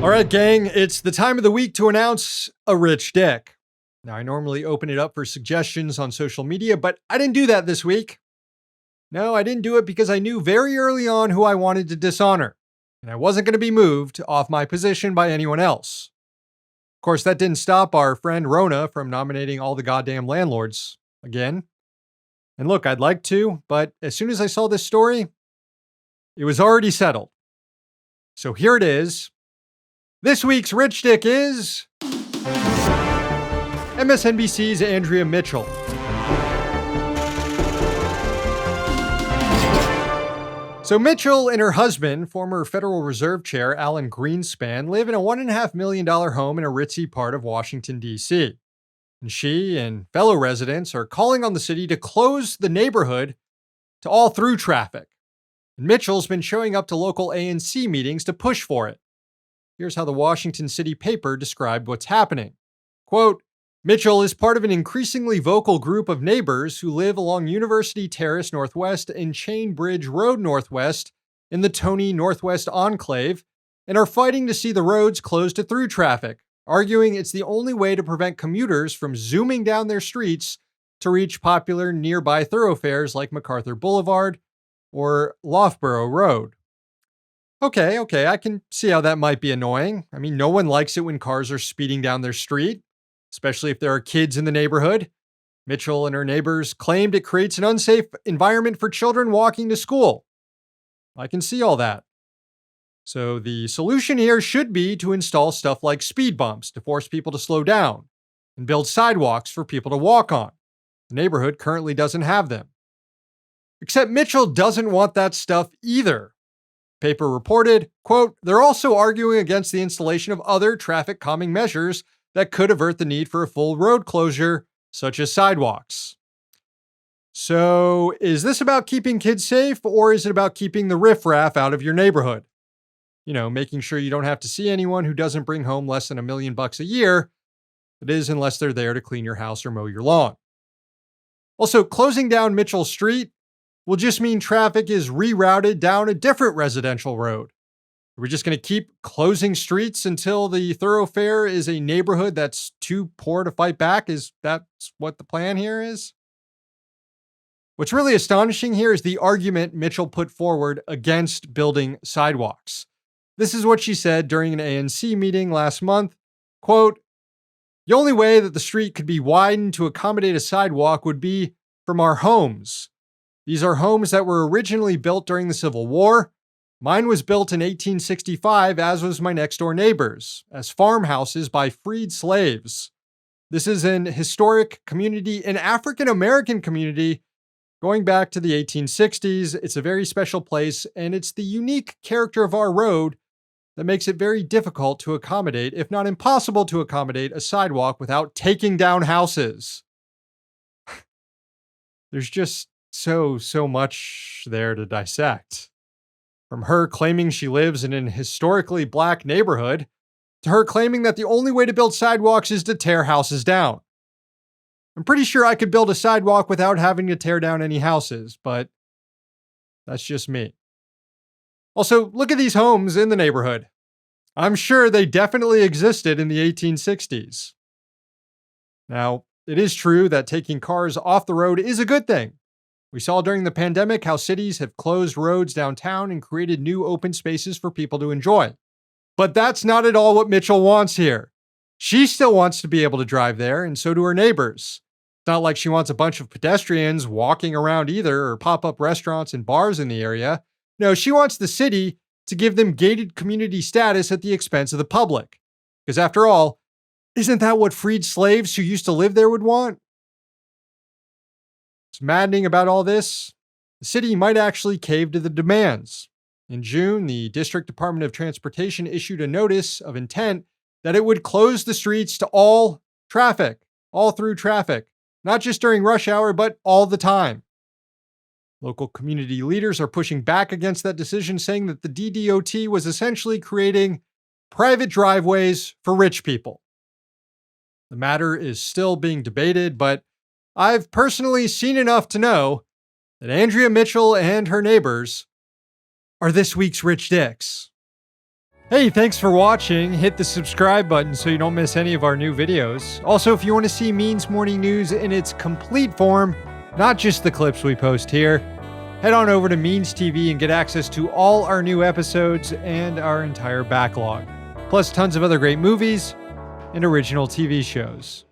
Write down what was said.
All right, gang, it's the time of the week to announce a rich dick. Now, I normally open it up for suggestions on social media, but I didn't do that this week. No, I didn't do it because I knew very early on who I wanted to dishonor, and I wasn't going to be moved off my position by anyone else. Of course, that didn't stop our friend Rona from nominating all the goddamn landlords again. And look, I'd like to, but as soon as I saw this story, it was already settled. So here it is. This week's Rich Dick is MSNBC's Andrea Mitchell. So Mitchell and her husband, former Federal Reserve Chair Alan Greenspan, live in a $1.5 million home in a ritzy part of Washington, D.C. And she and fellow residents are calling on the city to close the neighborhood to all through traffic. And Mitchell's been showing up to local ANC meetings to push for it. Here's how the Washington City paper described what's happening. Quote, Mitchell is part of an increasingly vocal group of neighbors who live along University Terrace Northwest and Chain Bridge Road Northwest in the Tony Northwest Enclave and are fighting to see the roads closed to through traffic, arguing it's the only way to prevent commuters from zooming down their streets to reach popular nearby thoroughfares like MacArthur Boulevard or Loughborough Road. Okay, I can see how that might be annoying. I mean, no one likes it when cars are speeding down their street, especially if there are kids in the neighborhood. Mitchell and her neighbors claimed it creates an unsafe environment for children walking to school. I can see all that. So the solution here should be to install stuff like speed bumps to force people to slow down and build sidewalks for people to walk on. The neighborhood currently doesn't have them. Except Mitchell doesn't want that stuff either. Paper reported, quote, they're also arguing against the installation of other traffic calming measures that could avert the need for a full road closure, such as sidewalks. So, is this about keeping kids safe, or is it about keeping the riffraff out of your neighborhood? You know, making sure you don't have to see anyone who doesn't bring home less than $1 million a year. That is, unless they're there to clean your house or mow your lawn. Also, closing down Mitchell Street will just mean traffic is rerouted down a different residential road. Are we just going to keep closing streets until the thoroughfare is a neighborhood that's too poor to fight back? Is that what the plan here is? What's really astonishing here is the argument Mitchell put forward against building sidewalks. This is what she said during an ANC meeting last month. Quote, the only way that the street could be widened to accommodate a sidewalk would be from our homes. These are homes that were originally built during the Civil War. Mine was built in 1865, as was my next door neighbor's, as farmhouses by freed slaves. This is an historic community, an African-American community, going back to the 1860s. It's a very special place, and it's the unique character of our road that makes it very difficult to accommodate, if not impossible to accommodate, a sidewalk without taking down houses. There's just so much there to dissect. From her claiming she lives in an historically black neighborhood, to her claiming that the only way to build sidewalks is to tear houses down. I'm pretty sure I could build a sidewalk without having to tear down any houses, but that's just me. Also, look at these homes in the neighborhood. I'm sure they definitely existed in the 1860s. Now, it is true that taking cars off the road is a good thing. We saw during the pandemic how cities have closed roads downtown and created new open spaces for people to enjoy. But that's not at all what Mitchell wants here. She still wants to be able to drive there, and so do her neighbors. It's not like she wants a bunch of pedestrians walking around either, or pop-up restaurants and bars in the area. No, she wants the city to give them gated community status at the expense of the public. Because after all, isn't that what freed slaves who used to live there would want? What's maddening about all this? The city might actually cave to the demands. In June, the District Department of Transportation issued a notice of intent that it would close the streets to all traffic, all through traffic, not just during rush hour, but all the time. Local community leaders are pushing back against that decision, saying that the DDOT was essentially creating private driveways for rich people. The matter is still being debated, but I've personally seen enough to know that Andrea Mitchell and her neighbors are this week's rich dicks. Hey, thanks for watching. Hit the subscribe button so you don't miss any of our new videos. Also, if you want to see Means Morning News in its complete form, not just the clips we post here, head on over to Means TV and get access to all our new episodes and our entire backlog, plus tons of other great movies and original TV shows.